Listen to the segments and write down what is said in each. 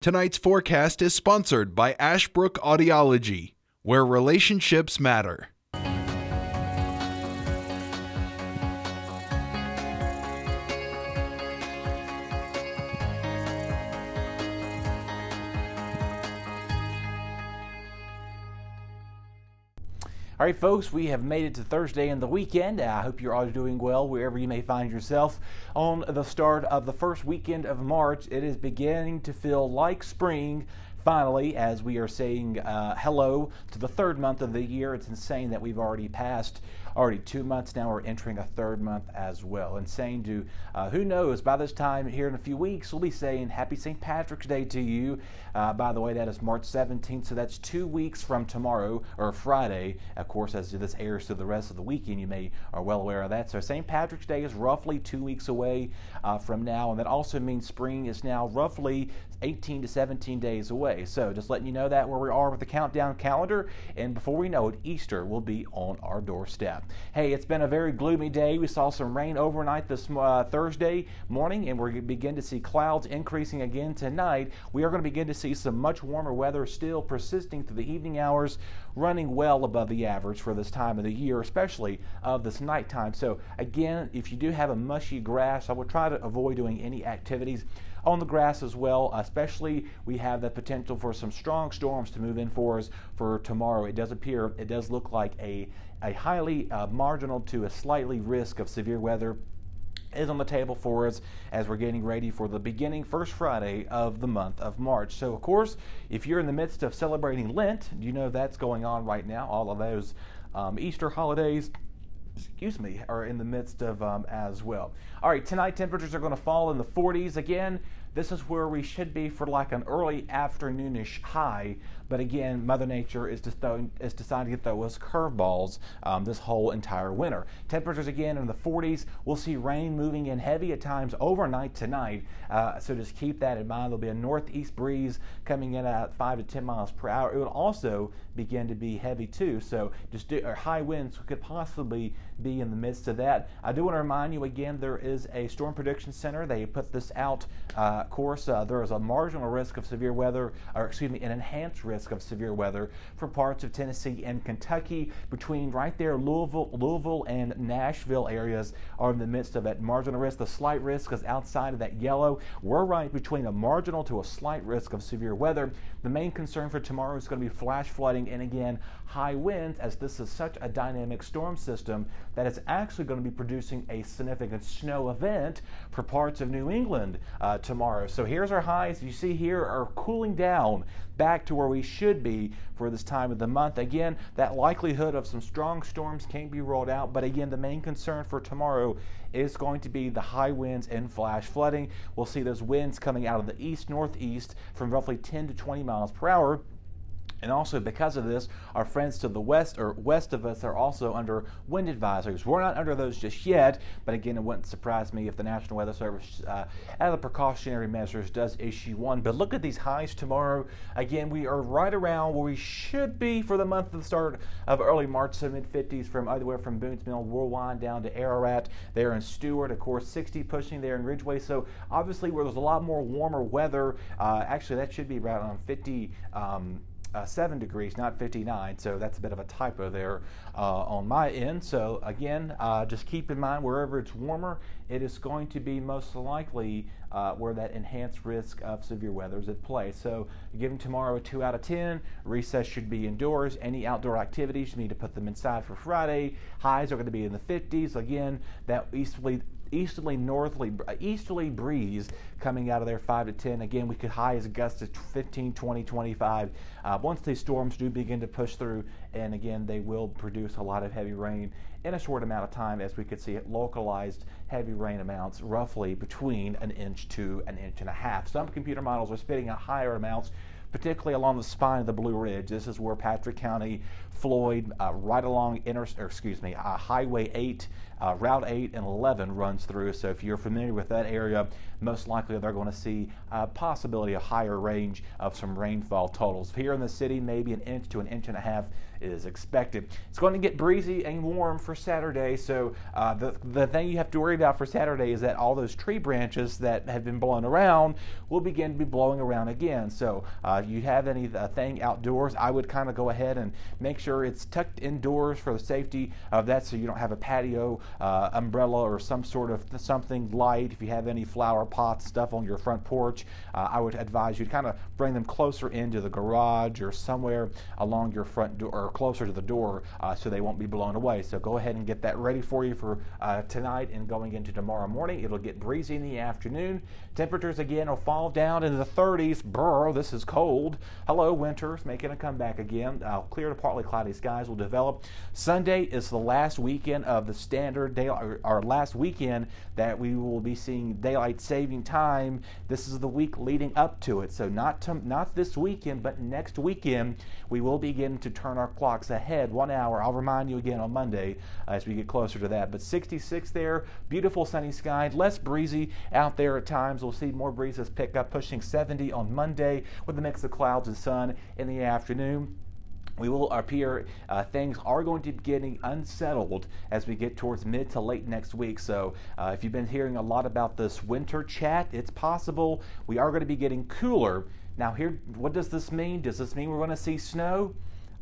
Tonight's forecast is sponsored by Ashbrook Audiology, where relationships matter. All right, folks, we have made it to Thursday and the weekend. I hope you're all doing well wherever you may find yourself. On the start of the first weekend of March, it is beginning to feel like spring. Finally, as we are saying hello to the third month of the year. It's insane that we've already passed 2 months now. We're entering a third month as well. Insane to, who knows, by this time here in a few weeks, we'll be saying Happy St. Patrick's Day to you. By the way, that is March 17th, so that's 2 weeks from tomorrow, or Friday. Of course, as this airs through the rest of the weekend, you are well aware of that. So St. Patrick's Day is roughly 2 weeks away from now, and that also means spring is now roughly 18 to 17 days away. So just letting you know that where we are with the countdown calendar, and before we know it, Easter will be on our doorstep. Hey, it's been a very gloomy day. We saw some rain overnight this Thursday morning, and we're going to begin to see clouds increasing again tonight. We are going to begin to see some much warmer weather still persisting through the evening hours, running well above the average for this time of the year, especially of this nighttime. So again, if you do have a mushy grass, I would try to avoid doing any activities on the grass as well. Especially, we have the potential for some strong storms to move in for us for tomorrow. It does look like a highly marginal to a slightly risk of severe weather is on the table for us as we're getting ready for the first Friday of the month of March. So of course, if you're in the midst of celebrating Lent, you know that's going on right now. All of those Easter holidays, are in the midst of as well. All right, tonight temperatures are going to fall in the 40s again. This is where we should be for like an early afternoonish high, but again, Mother Nature is deciding to throw us curveballs this whole entire winter. Temperatures again in the 40s. We'll see rain moving in heavy at times overnight tonight, so just keep that in mind. There'll be a northeast breeze coming in at 5 to 10 miles per hour. It will also begin to be heavy too, so high winds could possibly be in the midst of that. I do want to remind you again, there is a storm prediction center. They put this out. Of course, there is a marginal risk of severe weather, an enhanced risk of severe weather for parts of Tennessee and Kentucky. Between right there, Louisville and Nashville areas are in the midst of that marginal risk. The slight risk is outside of that yellow. We're right between a marginal to a slight risk of severe weather. The main concern for tomorrow is going to be flash flooding and again, high winds, as this is such a dynamic storm system that it's actually going to be producing a significant snow event for parts of New England tomorrow. So here's our highs. You see here are cooling down back to where we should be for this time of the month. Again, that likelihood of some strong storms can be rolled out, but again, the main concern for tomorrow is going to be the high winds and flash flooding. We'll see those winds coming out of the east-northeast from roughly 10 to 20 miles per hour. And also because of this, our friends to the west of us are also under wind advisories. We're not under those just yet, but again, it wouldn't surprise me if the National Weather Service, out of the precautionary measures, does issue one. But look at these highs tomorrow. Again, we are right around where we should be for the month of the start of early March, so mid-50s from everywhere from Boone's Mill, Woolwine down to Ararat. There in Stewart, of course, 60 pushing there in Ridgeway. So obviously where there's a lot more warmer weather, actually that should be right on 7 degrees, not 59, so that's a bit of a typo there on my end. So again, just keep in mind wherever it's warmer, it is going to be most likely where that enhanced risk of severe weather is at play. So giving tomorrow a 2 out of 10. Recess should be indoors. Any outdoor activities, you need to put them inside for Friday. Highs are going to be in the 50s. Again, that easterly breeze coming out of there 5 to 10. Again, we could high as gusts to 15, 20, 25 once these storms do begin to push through, and again, they will produce a lot of heavy rain in a short amount of time, as we could see it localized heavy rain amounts roughly between 1 inch to 1.5 inches. Some computer models are spitting out higher amounts, particularly along the spine of the Blue Ridge. This is where Patrick County, Floyd, right along Highway 8, Route 8 and 11 runs through. So if you're familiar with that area, most likely they're going to see a possibility of higher range of some rainfall totals. Here in the city, maybe 1 inch to 1.5 inches is expected. It's going to get breezy and warm for Saturday, so the thing you have to worry about for Saturday is that all those tree branches that have been blown around will begin to be blowing around again. So if you have anything outdoors, I would kind of go ahead and make sure it's tucked indoors for the safety of that, so you don't have a patio umbrella or some sort of something light. If you have any flower pots, stuff on your front porch, I would advise you to kind of bring them closer into the garage or somewhere along your front door or closer to the door, so they won't be blown away. So go ahead and get that ready for you for tonight and going into tomorrow morning. It'll get breezy in the afternoon. Temperatures again will fall down into the 30s. Brr, this is cold. Hello, winter's making a comeback again. Clear to partly cloudy skies will develop. Sunday is the last weekend of the standard day, our last weekend that we will be seeing daylight saving time. This is the week leading up to it. So not this weekend, but next weekend, we will begin to turn our clocks ahead 1 hour. I'll remind you again on Monday as we get closer to that. But 66 there, beautiful sunny sky, less breezy out there at times. We'll see more breezes pick up, pushing 70 on Monday with a mix of clouds and sun in the afternoon. We will appear, things are going to be getting unsettled as we get towards mid to late next week. So if you've been hearing a lot about this winter chat, it's possible we are going to be getting cooler. Now here, what does this mean? Does this mean we're going to see snow?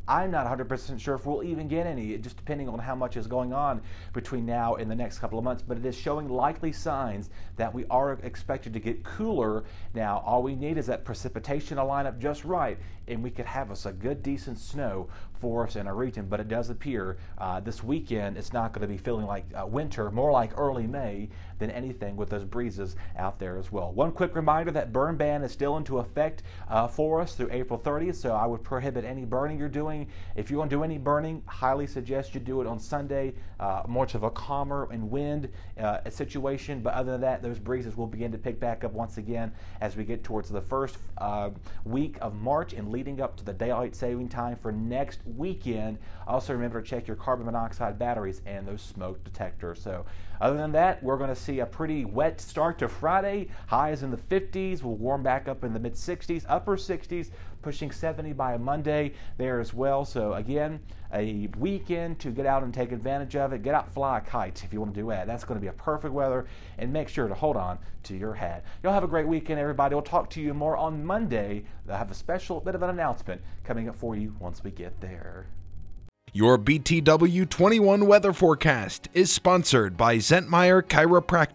I'm not 100% sure if we'll even get any, just depending on how much is going on between now and the next couple of months, but it is showing likely signs that we are expected to get cooler. Now, all we need is that precipitation to line up just right, and we could have us a good, decent snow for us in our region, but it does appear this weekend it's not going to be feeling like winter, more like early May than anything with those breezes out there as well. One quick reminder that burn ban is still into effect for us through April 30th, so I would prohibit any burning you're doing. If you want to do any burning, highly suggest you do it on Sunday, much of a calmer and wind situation, but other than that, those breezes will begin to pick back up once again as we get towards the first week of March and leading up to the daylight saving time for next weekend. Also remember to check your carbon monoxide batteries and those smoke detectors. So other than that, we're going to see a pretty wet start to Friday. Highs in the 50s. We'll warm back up in the mid 60s, upper 60s, pushing 70 by Monday there as well. So again, a weekend to get out and take advantage of it. Get out, fly a kite if you want to do that. That's going to be a perfect weather, and make sure to hold on to your hat. Y'all have a great weekend, everybody. We'll talk to you more on Monday. I have a special bit of an announcement coming up for you once we get there. Your BTW21 weather forecast is sponsored by Zentmeyer Chiropractic.